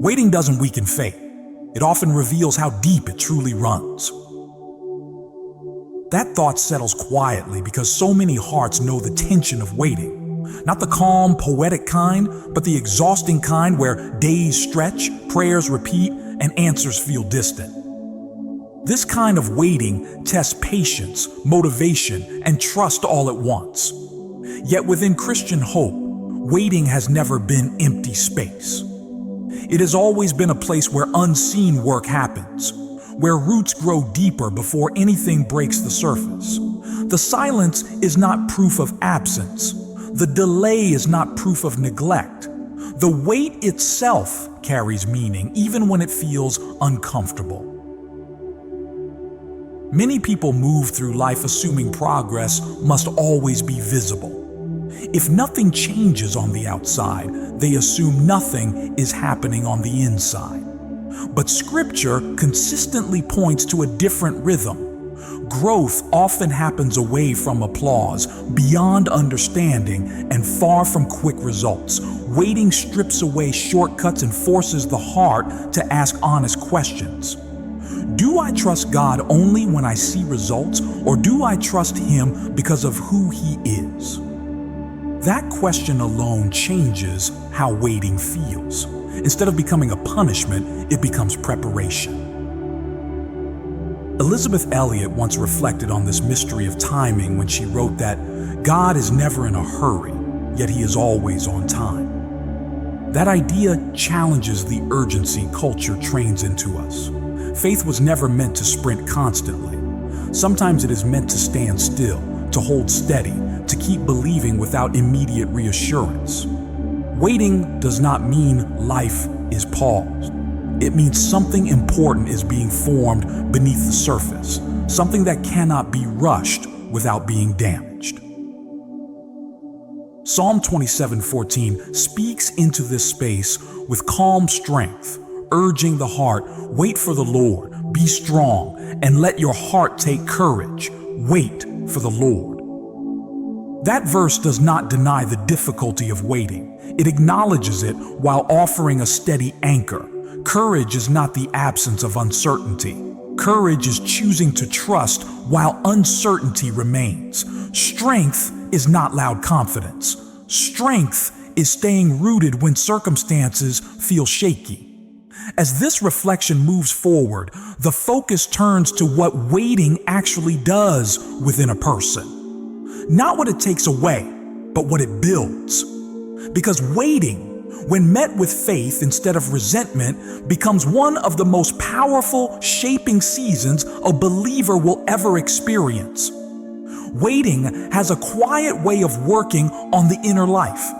Waiting doesn't weaken faith. It often reveals how deep it truly runs. That thought settles quietly because so many hearts know the tension of waiting. Not the calm, poetic kind, but the exhausting kind where days stretch, prayers repeat, and answers feel distant. This kind of waiting tests patience, motivation, and trust all at once. Yet within Christian hope, waiting has never been empty space. It has always been a place where unseen work happens, where roots grow deeper before anything breaks the surface. The silence is not proof of absence. The delay is not proof of neglect. The wait itself carries meaning, even when it feels uncomfortable. Many people move through life assuming progress must always be visible. If nothing changes on the outside, they assume nothing is happening on the inside. But Scripture consistently points to a different rhythm. Growth often happens away from applause, beyond understanding, and far from quick results. Waiting strips away shortcuts and forces the heart to ask honest questions. Do I trust God only when I see results, or do I trust Him because of who He is? That question alone changes how waiting feels. Instead of becoming a punishment, it becomes preparation. Elizabeth Elliot once reflected on this mystery of timing when she wrote that God is never in a hurry, yet He is always on time. That idea challenges the urgency culture trains into us. Faith was never meant to sprint constantly. Sometimes it is meant to stand still, to hold steady, to keep believing without immediate reassurance. Waiting does not mean life is paused. It means something important is being formed beneath the surface, something that cannot be rushed without being damaged. Psalm 27:14 speaks into this space with calm strength, urging the heart, wait for the Lord, be strong, and let your heart take courage. Wait for the Lord. That verse does not deny the difficulty of waiting. It acknowledges it while offering a steady anchor. Courage is not the absence of uncertainty. Courage is choosing to trust while uncertainty remains. Strength is not loud confidence. Strength is staying rooted when circumstances feel shaky. As this reflection moves forward, the focus turns to what waiting actually does within a person. Not what it takes away, but what it builds. Because waiting, when met with faith instead of resentment, becomes one of the most powerful shaping seasons a believer will ever experience. Waiting has a quiet way of working on the inner life.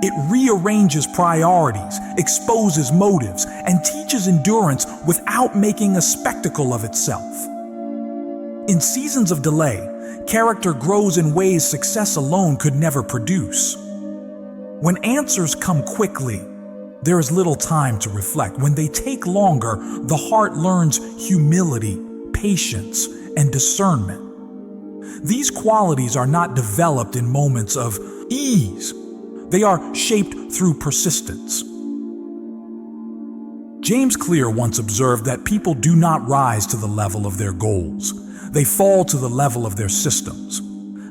It rearranges priorities, exposes motives, and teaches endurance without making a spectacle of itself. In seasons of delay, character grows in ways success alone could never produce. When answers come quickly, there is little time to reflect. When they take longer, the heart learns humility, patience, and discernment. These qualities are not developed in moments of ease. They are shaped through persistence. James Clear once observed that people do not rise to the level of their goals. They fall to the level of their systems.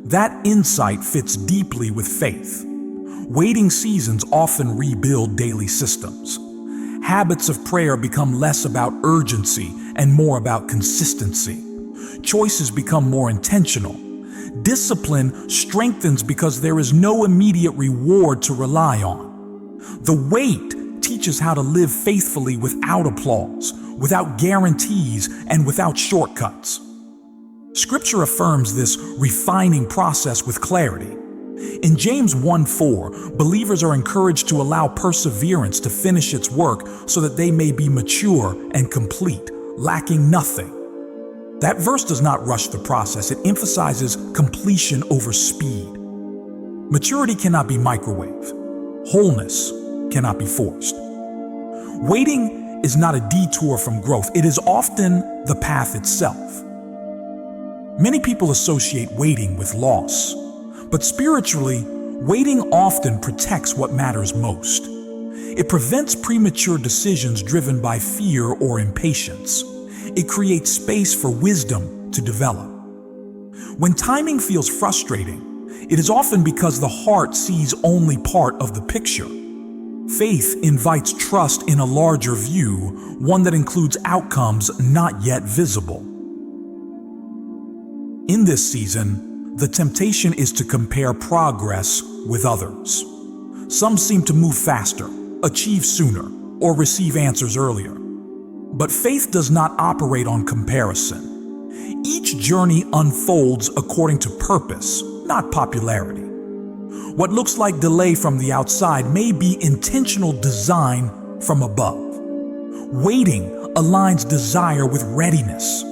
That insight fits deeply with faith. Waiting seasons often rebuild daily systems. Habits of prayer become less about urgency and more about consistency. Choices become more intentional. Discipline strengthens because there is no immediate reward to rely on. The wait teaches how to live faithfully without applause, without guarantees, and without shortcuts. Scripture affirms this refining process with clarity. In James 1:4, believers are encouraged to allow perseverance to finish its work so that they may be mature and complete, lacking nothing. That verse does not rush the process. It emphasizes completion over speed. Maturity cannot be microwaved. Wholeness cannot be forced. Waiting is not a detour from growth. It is often the path itself. Many people associate waiting with loss, but spiritually, waiting often protects what matters most. It prevents premature decisions driven by fear or impatience. It creates space for wisdom to develop. When timing feels frustrating, it is often because the heart sees only part of the picture. Faith invites trust in a larger view, one that includes outcomes not yet visible. In this season, the temptation is to compare progress with others. Some seem to move faster, achieve sooner, or receive answers earlier. But faith does not operate on comparison. Each journey unfolds according to purpose, not popularity. What looks like delay from the outside may be intentional design from above. Waiting aligns desire with readiness.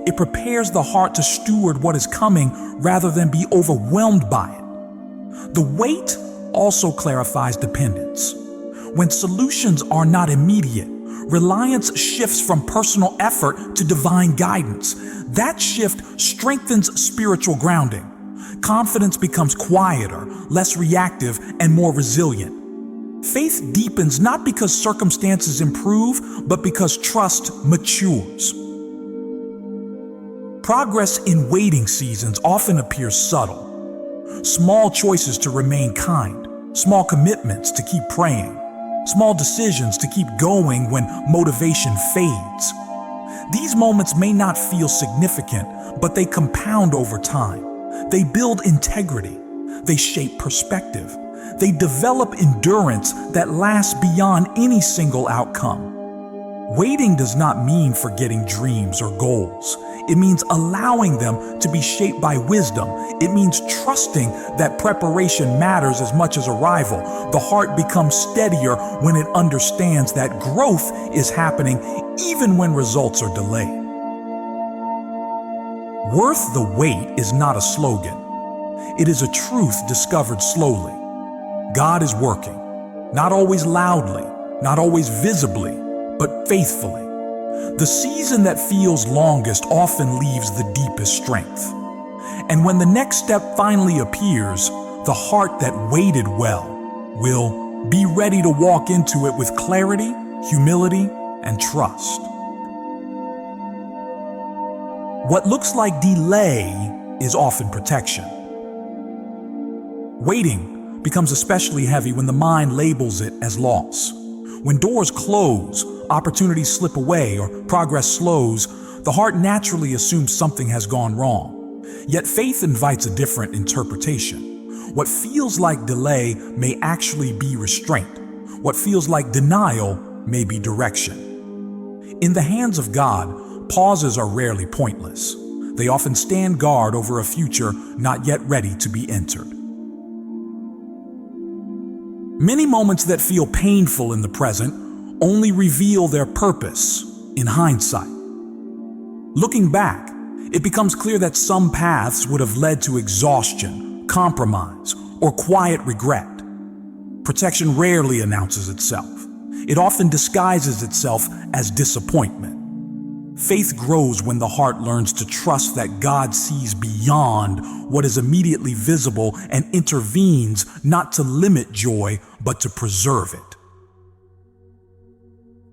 It prepares the heart to steward what is coming rather than be overwhelmed by it. The wait also clarifies dependence. When solutions are not immediate, reliance shifts from personal effort to divine guidance. That shift strengthens spiritual grounding. Confidence becomes quieter, less reactive, and more resilient. Faith deepens not because circumstances improve, but because trust matures. Progress in waiting seasons often appears subtle. Small choices to remain kind, small commitments to keep praying, small decisions to keep going when motivation fades. These moments may not feel significant, but they compound over time. They build integrity. They shape perspective. They develop endurance that lasts beyond any single outcome. Waiting does not mean forgetting dreams or goals. It means allowing them to be shaped by wisdom. It means trusting that preparation matters as much as arrival. The heart becomes steadier when it understands that growth is happening even when results are delayed. Worth the wait is not a slogan. It is a truth discovered slowly. God is working, not always loudly, not always visibly, but faithfully. The season that feels longest often leaves the deepest strength. And when the next step finally appears, the heart that waited well will be ready to walk into it with clarity, humility, and trust. What looks like delay is often protection. Waiting becomes especially heavy when the mind labels it as loss. When doors close, opportunities slip away, or progress slows, the heart naturally assumes something has gone wrong. Yet faith invites a different interpretation. What feels like delay may actually be restraint. What feels like denial may be direction. In the hands of God, pauses are rarely pointless. They often stand guard over a future not yet ready to be entered. Many moments that feel painful in the present only reveal their purpose in hindsight. Looking back, it becomes clear that some paths would have led to exhaustion, compromise, or quiet regret. Protection rarely announces itself. It often disguises itself as disappointment. Faith grows when the heart learns to trust that God sees beyond what is immediately visible and intervenes not to limit joy, but to preserve it.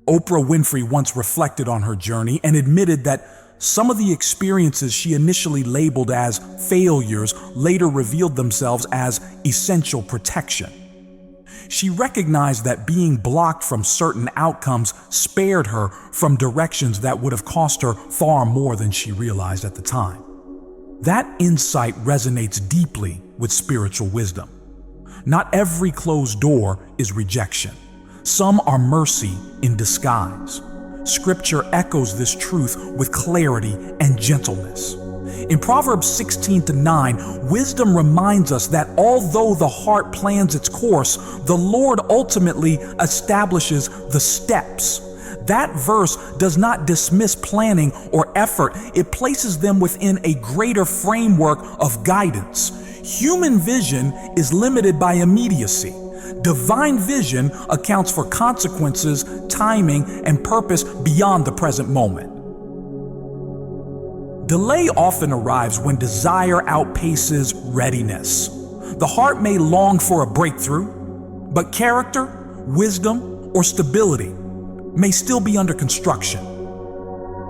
Oprah Winfrey once reflected on her journey and admitted that some of the experiences she initially labeled as failures later revealed themselves as essential protection. She recognized that being blocked from certain outcomes spared her from directions that would have cost her far more than she realized at the time. That insight resonates deeply with spiritual wisdom. Not every closed door is rejection. Some are mercy in disguise. Scripture echoes this truth with clarity and gentleness. In Proverbs 16-9, wisdom reminds us that although the heart plans its course, the Lord ultimately establishes the steps. That verse does not dismiss planning or effort. It places them within a greater framework of guidance. Human vision is limited by immediacy. Divine vision accounts for consequences, timing, and purpose beyond the present moment. Delay often arrives when desire outpaces readiness. The heart may long for a breakthrough, but character, wisdom, or stability may still be under construction.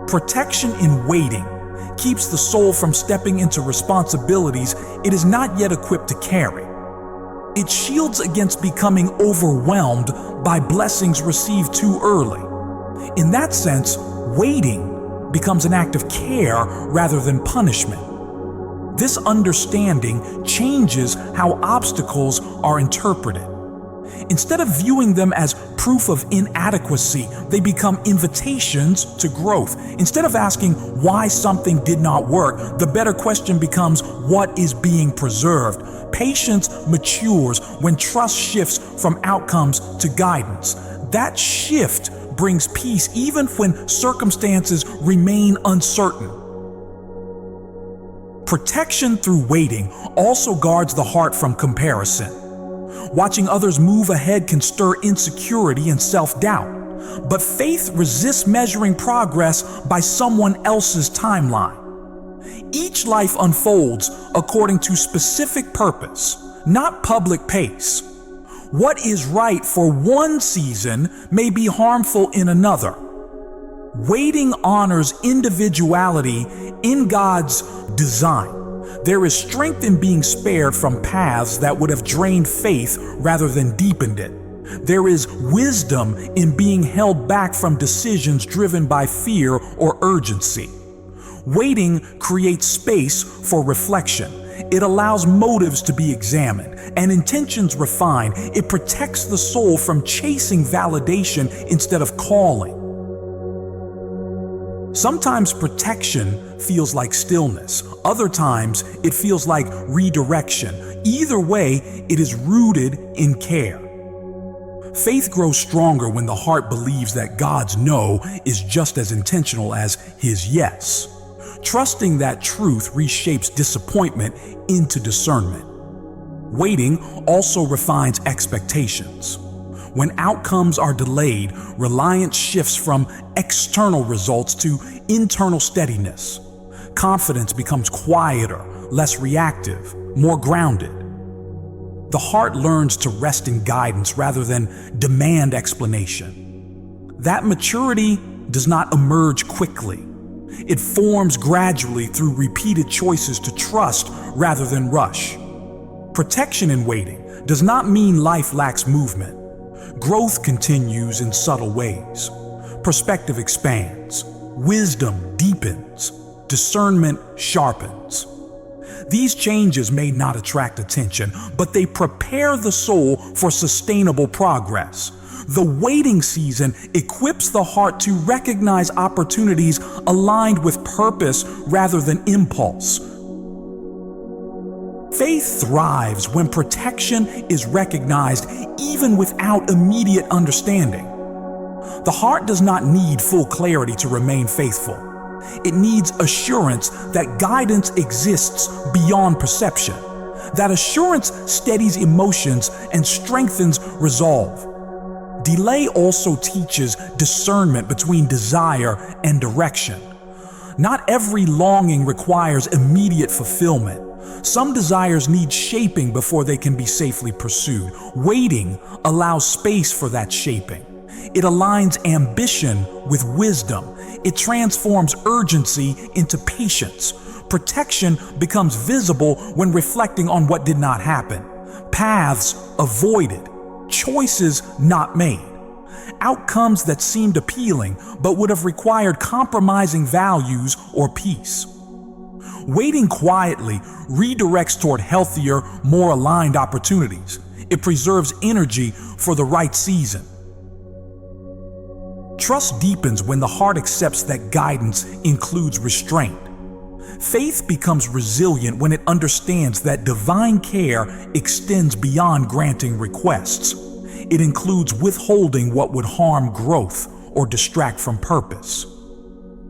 Protection in waiting keeps the soul from stepping into responsibilities it is not yet equipped to carry. It shields against becoming overwhelmed by blessings received too early. In that sense, waiting becomes an act of care rather than punishment. This understanding changes how obstacles are interpreted. Instead of viewing them as proof of inadequacy, they become invitations to growth. Instead of asking why something did not work, the better question becomes what is being preserved. Patience matures when trust shifts from outcomes to guidance. That shift brings peace even when circumstances remain uncertain. Protection through waiting also guards the heart from comparison. Watching others move ahead can stir insecurity and self-doubt, but faith resists measuring progress by someone else's timeline. Each life unfolds according to specific purpose, not public pace. What is right for one season may be harmful in another. Waiting honors individuality in God's design. There is strength in being spared from paths that would have drained faith rather than deepened it. There is wisdom in being held back from decisions driven by fear or urgency. Waiting creates space for reflection. It allows motives to be examined and intentions refined. It protects the soul from chasing validation instead of calling. Sometimes protection feels like stillness. Other times it feels like redirection. Either way, it is rooted in care. Faith grows stronger when the heart believes that God's no is just as intentional as His yes. Trusting that truth reshapes disappointment into discernment. Waiting also refines expectations. When outcomes are delayed, reliance shifts from external results to internal steadiness. Confidence becomes quieter, less reactive, more grounded. The heart learns to rest in guidance rather than demand explanation. That maturity does not emerge quickly. It forms gradually through repeated choices to trust rather than rush. Protection in waiting does not mean life lacks movement. Growth continues in subtle ways. Perspective expands. Wisdom deepens. Discernment sharpens. These changes may not attract attention, but they prepare the soul for sustainable progress. The waiting season equips the heart to recognize opportunities aligned with purpose rather than impulse. Faith thrives when protection is recognized even without immediate understanding. The heart does not need full clarity to remain faithful. It needs assurance that guidance exists beyond perception. That assurance steadies emotions and strengthens resolve. Delay also teaches discernment between desire and direction. Not every longing requires immediate fulfillment. Some desires need shaping before they can be safely pursued. Waiting allows space for that shaping. It aligns ambition with wisdom. It transforms urgency into patience. Protection becomes visible when reflecting on what did not happen. Paths avoided. Choices not made. Outcomes that seemed appealing but would have required compromising values or peace. Waiting quietly redirects toward healthier, more aligned opportunities. It preserves energy for the right season. Trust deepens when the heart accepts that guidance includes restraint. Faith becomes resilient when it understands that divine care extends beyond granting requests. It includes withholding what would harm growth or distract from purpose.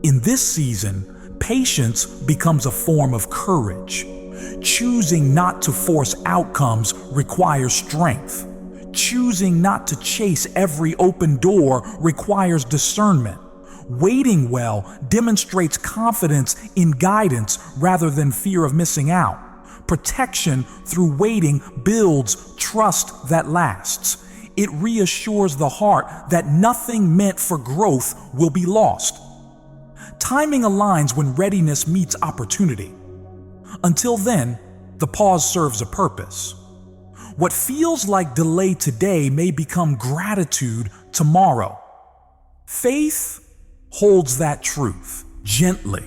In this season, patience becomes a form of courage. Choosing not to force outcomes requires strength. Choosing not to chase every open door requires discernment. Waiting well demonstrates confidence in guidance rather than fear of missing out. Protection through waiting builds trust that lasts. it reassures the heart that nothing meant for growth will be lost. Timing aligns when readiness meets opportunity. Until then, the pause serves a purpose. What feels like delay today may become gratitude tomorrow. Faith holds that truth gently,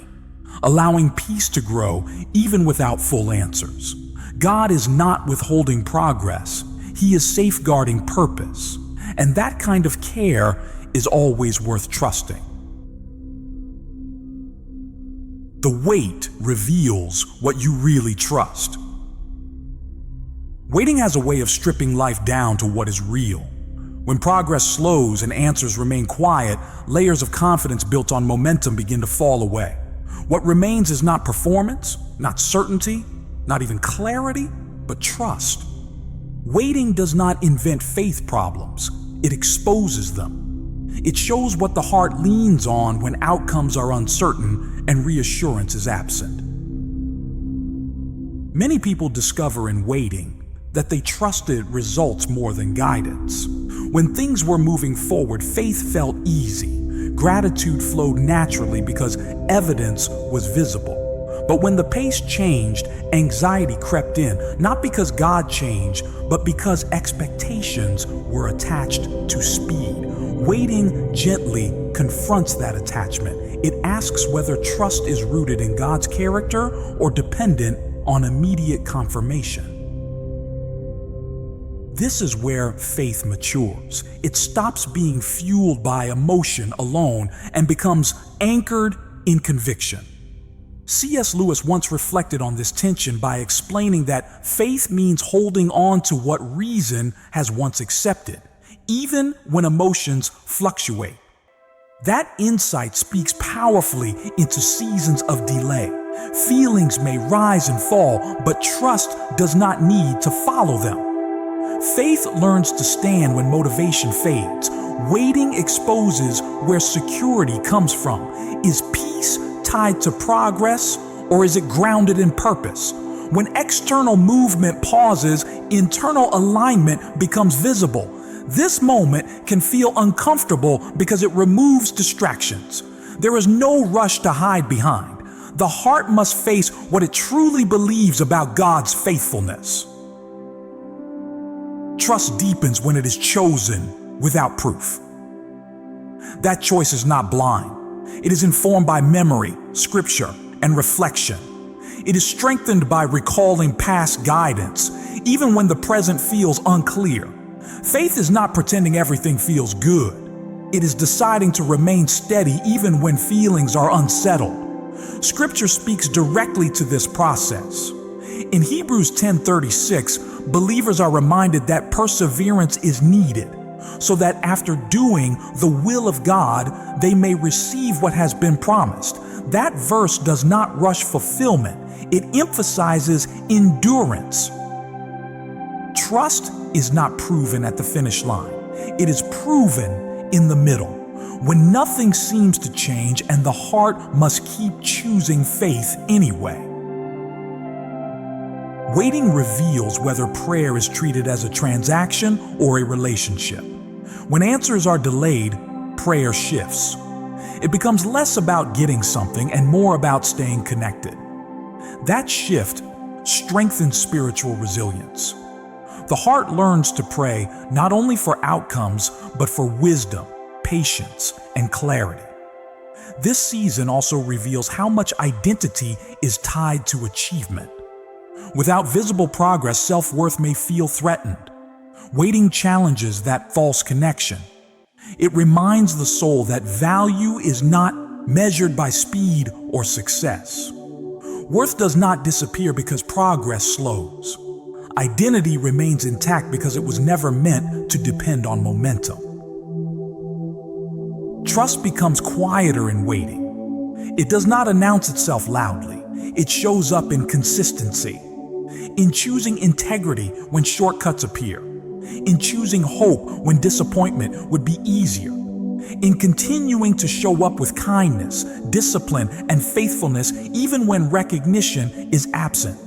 allowing peace to grow even without full answers. God is not withholding progress. He is safeguarding purpose. And that kind of care is always worth trusting. The wait reveals what you really trust. Waiting has a way of stripping life down to what is real. When progress slows and answers remain quiet, layers of confidence built on momentum begin to fall away. What remains is not performance, not certainty, not even clarity, but trust. Waiting does not invent faith problems, it exposes them. It shows what the heart leans on when outcomes are uncertain and reassurance is absent. Many people discover in waiting that they trusted results more than guidance. When things were moving forward, faith felt easy. Gratitude flowed naturally because evidence was visible. But when the pace changed, anxiety crept in, not because God changed, but because expectations were attached to speed. Waiting gently confronts that attachment. It asks whether trust is rooted in God's character or dependent on immediate confirmation. This is where faith matures. It stops being fueled by emotion alone and becomes anchored in conviction. C.S. Lewis once reflected on this tension by explaining that faith means holding on to what reason has once accepted, even when emotions fluctuate. That insight speaks powerfully into seasons of delay. Feelings may rise and fall, but trust does not need to follow them. Faith learns to stand when motivation fades. Waiting exposes where security comes from. Is peace tied to progress, or is it grounded in purpose? When external movement pauses, internal alignment becomes visible. This moment can feel uncomfortable because it removes distractions. There is no rush to hide behind. The heart must face what it truly believes about God's faithfulness. Trust deepens when it is chosen without proof. That choice is not blind. It is informed by memory, scripture, and reflection. It is strengthened by recalling past guidance, even when the present feels unclear. Faith is not pretending everything feels good. It is deciding to remain steady even when feelings are unsettled. Scripture speaks directly to this process. In Hebrews 10:36, believers are reminded that perseverance is needed, so that after doing the will of God, they may receive what has been promised. That verse does not rush fulfillment. It emphasizes endurance. Trust is not proven at the finish line. It is proven in the middle, when nothing seems to change and the heart must keep choosing faith anyway. Waiting reveals whether prayer is treated as a transaction or a relationship. When answers are delayed, prayer shifts. It becomes less about getting something and more about staying connected. That shift strengthens spiritual resilience. The heart learns to pray not only for outcomes, but for wisdom, patience, and clarity. This season also reveals how much identity is tied to achievement. Without visible progress, self-worth may feel threatened. Waiting challenges that false connection. It reminds the soul that value is not measured by speed or success. Worth does not disappear because progress slows. Identity remains intact because it was never meant to depend on momentum. Trust becomes quieter in waiting. It does not announce itself loudly. It shows up in consistency. In choosing integrity when shortcuts appear. In choosing hope when disappointment would be easier. In continuing to show up with kindness, discipline, and faithfulness even when recognition is absent.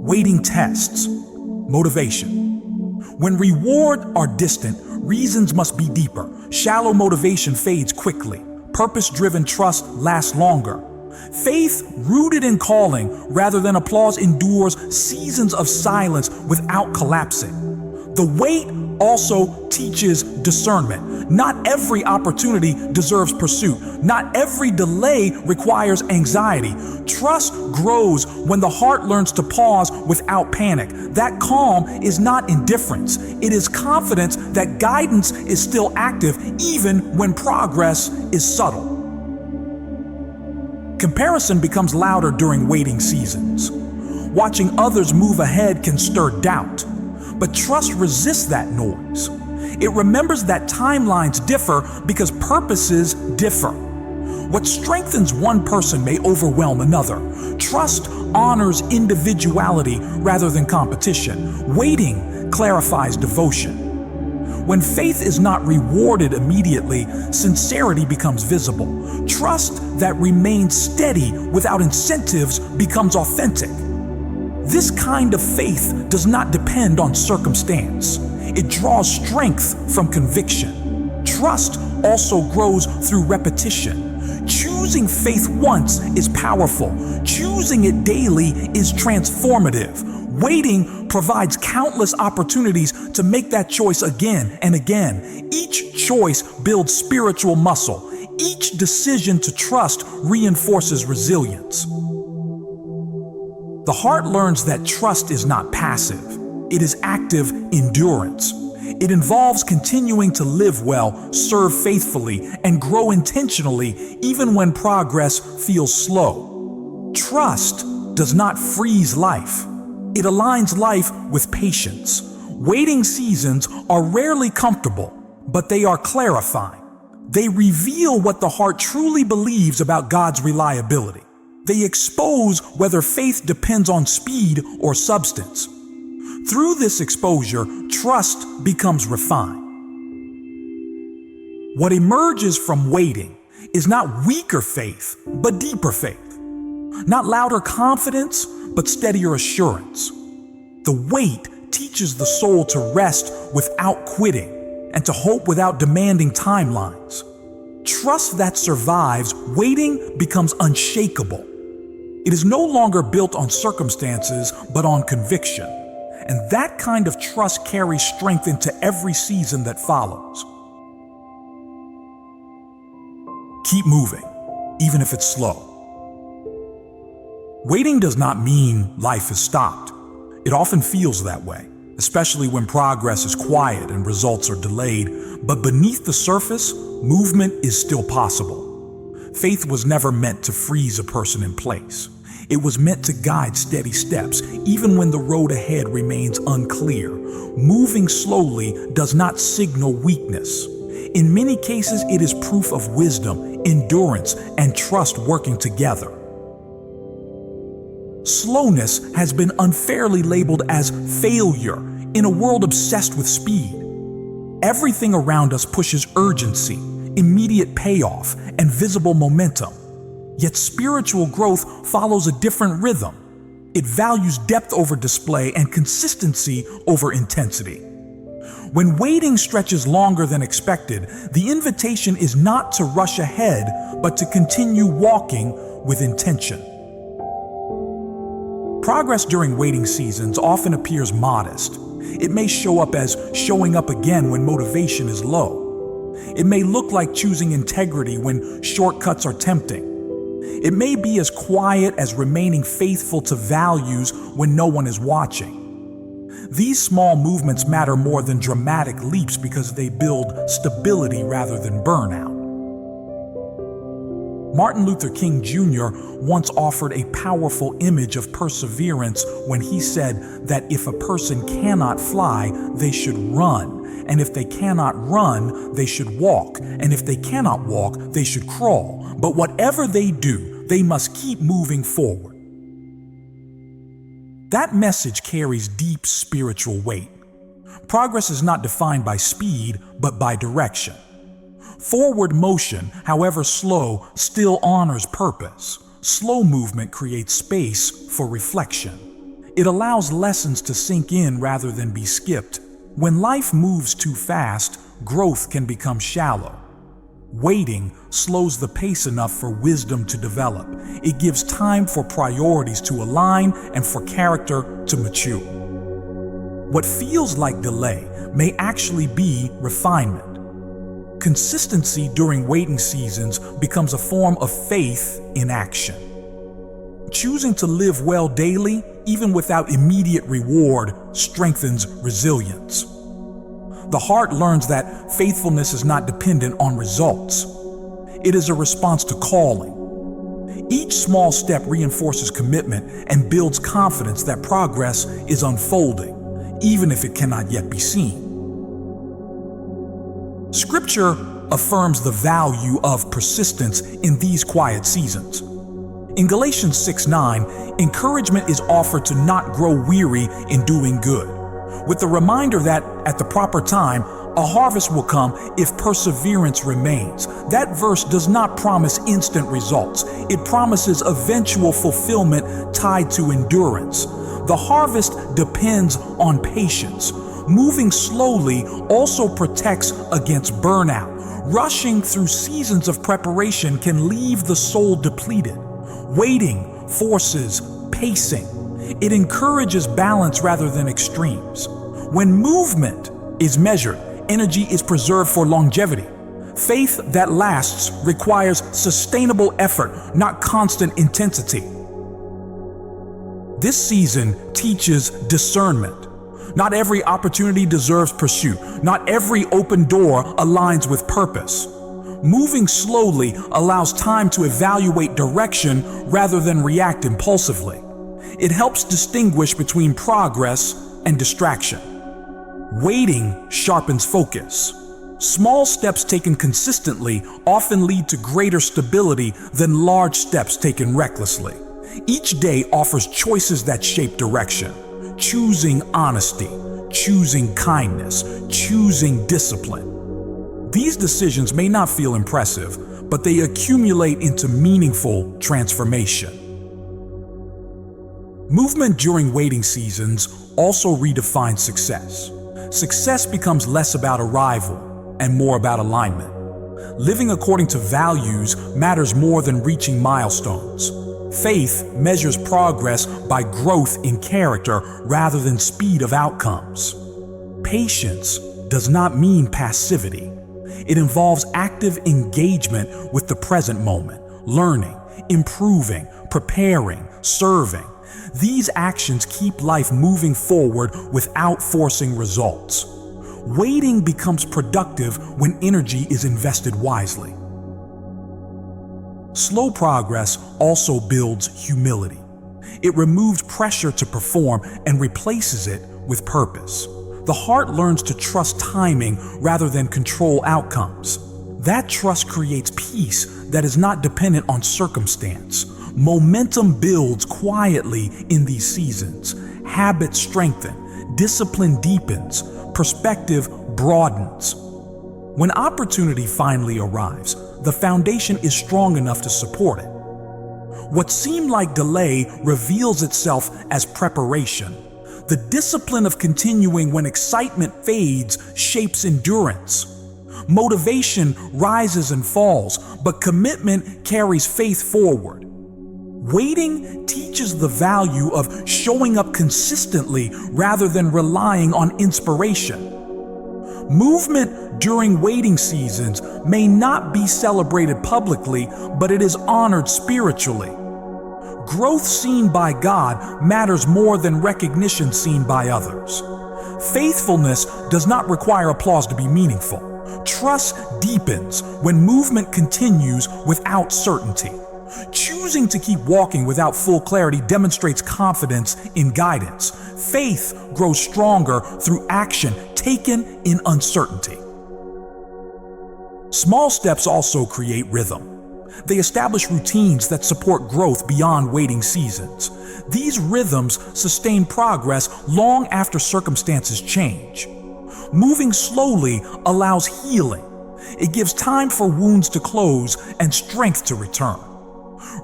Waiting tests motivation. When rewards are distant, reasons must be deeper. Shallow motivation fades quickly. Purpose-driven trust lasts longer. Faith rooted in calling rather than applause endures seasons of silence without collapsing. The wait also teaches discernment. Not every opportunity deserves pursuit. Not every delay requires anxiety. Trust grows when the heart learns to pause without panic. That calm is not indifference. It is confidence that guidance is still active even when progress is subtle. Comparison becomes louder during waiting seasons. Watching others move ahead can stir doubt. But trust resists that noise. It remembers that timelines differ because purposes differ. What strengthens one person may overwhelm another. Trust honors individuality rather than competition. Waiting clarifies devotion. When faith is not rewarded immediately, sincerity becomes visible. Trust that remains steady without incentives becomes authentic. This kind of faith does not depend on circumstance. It draws strength from conviction. Trust also grows through repetition. Choosing faith once is powerful. Choosing it daily is transformative. Waiting provides countless opportunities to make that choice again and again. Each choice builds spiritual muscle. Each decision to trust reinforces resilience. The heart learns that trust is not passive. It is active endurance. It involves continuing to live well, serve faithfully, and grow intentionally even when progress feels slow. Trust does not freeze life. It aligns life with patience. Waiting seasons are rarely comfortable, but they are clarifying. They reveal what the heart truly believes about God's reliability. They expose whether faith depends on speed or substance. Through this exposure, trust becomes refined. What emerges from waiting is not weaker faith, but deeper faith. Not louder confidence, but steadier assurance. The wait teaches the soul to rest without quitting and to hope without demanding timelines. Trust that survives waiting becomes unshakable. It is no longer built on circumstances, but on conviction. And that kind of trust carries strength into every season that follows. Keep moving, even if it's slow. Waiting does not mean life has stopped. It often feels that way, especially when progress is quiet and results are delayed. But beneath the surface, movement is still possible. Faith was never meant to freeze a person in place. It was meant to guide steady steps, even when the road ahead remains unclear. Moving slowly does not signal weakness. In many cases, it is proof of wisdom, endurance, and trust working together. Slowness has been unfairly labeled as failure in a world obsessed with speed. Everything around us pushes urgency, immediate payoff, and visible momentum. Yet spiritual growth follows a different rhythm. It values depth over display and consistency over intensity. When waiting stretches longer than expected, the invitation is not to rush ahead, but to continue walking with intention. Progress during waiting seasons often appears modest. It may show up as showing up again when motivation is low. It may look like choosing integrity when shortcuts are tempting. It may be as quiet as remaining faithful to values when no one is watching. These small movements matter more than dramatic leaps because they build stability rather than burnout. Martin Luther King Jr. once offered a powerful image of perseverance when he said that if a person cannot fly, they should run. And if they cannot run, they should walk. And if they cannot walk, they should crawl. But whatever they do, they must keep moving forward. That message carries deep spiritual weight. Progress is not defined by speed, but by direction. Forward motion, however slow, still honors purpose. Slow movement creates space for reflection. It allows lessons to sink in rather than be skipped. When life moves too fast, growth can become shallow. Waiting slows the pace enough for wisdom to develop. It gives time for priorities to align and for character to mature. What feels like delay may actually be refinement. Consistency during waiting seasons becomes a form of faith in action. Choosing to live well daily, even without immediate reward, strengthens resilience. The heart learns that faithfulness is not dependent on results. It is a response to calling. Each small step reinforces commitment and builds confidence that progress is unfolding, even if it cannot yet be seen. Scripture affirms the value of persistence in these quiet seasons. In Galatians 6:9, encouragement is offered to not grow weary in doing good, with the reminder that at the proper time, a harvest will come if perseverance remains. That verse does not promise instant results. It promises eventual fulfillment tied to endurance. The harvest depends on patience. Moving slowly also protects against burnout. Rushing through seasons of preparation can leave the soul depleted. Waiting forces pacing. It encourages balance rather than extremes. When movement is measured, energy is preserved for longevity. Faith that lasts requires sustainable effort, not constant intensity. This season teaches discernment. Not every opportunity deserves pursuit. Not every open door aligns with purpose. Moving slowly allows time to evaluate direction rather than react impulsively. It helps distinguish between progress and distraction. Waiting sharpens focus. Small steps taken consistently often lead to greater stability than large steps taken recklessly. Each day offers choices that shape direction. Choosing honesty, choosing kindness, choosing discipline. These decisions may not feel impressive, but they accumulate into meaningful transformation. Movement during waiting seasons also redefines success. Success becomes less about arrival and more about alignment. Living according to values matters more than reaching milestones. Faith measures progress by growth in character rather than speed of outcomes. Patience does not mean passivity. It involves active engagement with the present moment, learning, improving, preparing, serving. These actions keep life moving forward without forcing results. Waiting becomes productive when energy is invested wisely. Slow progress also builds humility. It removes pressure to perform and replaces it with purpose. The heart learns to trust timing rather than control outcomes. That trust creates peace that is not dependent on circumstance. Momentum builds quietly in these seasons. Habits strengthen, discipline deepens, perspective broadens. When opportunity finally arrives, the foundation is strong enough to support it. What seemed like delay reveals itself as preparation. The discipline of continuing when excitement fades shapes endurance. Motivation rises and falls, but commitment carries faith forward. Waiting teaches the value of showing up consistently rather than relying on inspiration. Movement during waiting seasons may not be celebrated publicly, but it is honored spiritually. Growth seen by God matters more than recognition seen by others. Faithfulness does not require applause to be meaningful. Trust deepens when movement continues without certainty. Choosing to keep walking without full clarity demonstrates confidence in guidance. Faith grows stronger through action taken in uncertainty. Small steps also create rhythm. They establish routines that support growth beyond waiting seasons. These rhythms sustain progress long after circumstances change. Moving slowly allows healing. It gives time for wounds to close and strength to return.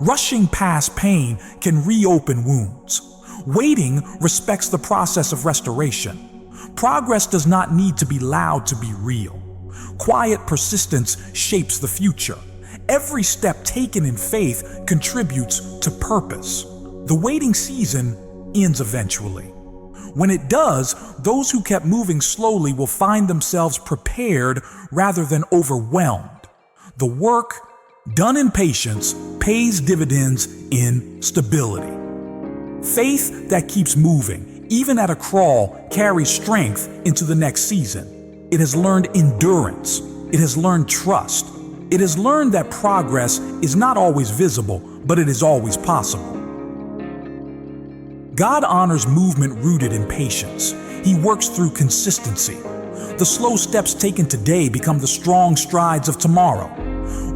Rushing past pain can reopen wounds. Waiting respects the process of restoration. Progress does not need to be loud to be real. Quiet persistence shapes the future. Every step taken in faith contributes to purpose. The waiting season ends eventually. When it does, those who kept moving slowly will find themselves prepared rather than overwhelmed. The work done in patience pays dividends in stability. Faith that keeps moving, even at a crawl, carries strength into the next season. It has learned endurance. It has learned trust. It has learned that progress is not always visible, but it is always possible. God honors movement rooted in patience. He works through consistency. The slow steps taken today become the strong strides of tomorrow.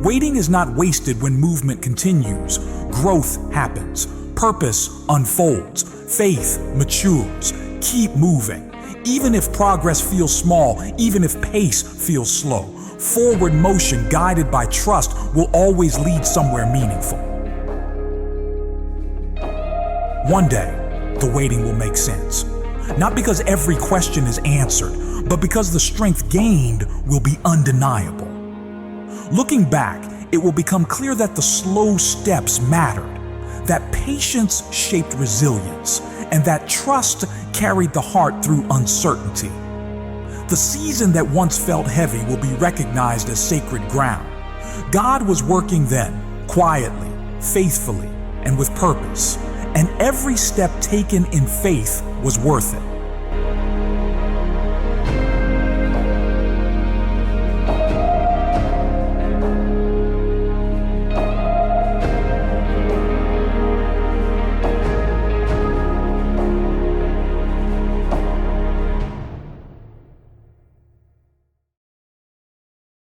Waiting is not wasted when movement continues. Growth happens. Purpose unfolds. Faith matures. Keep moving. Even if progress feels small, even if pace feels slow, forward motion guided by trust will always lead somewhere meaningful. One day, the waiting will make sense. Not because every question is answered, but because the strength gained will be undeniable. Looking back, it will become clear that the slow steps mattered, that patience shaped resilience, and that trust carried the heart through uncertainty. The season that once felt heavy will be recognized as sacred ground. God was working then, quietly, faithfully, and with purpose. And every step taken in faith was worth it.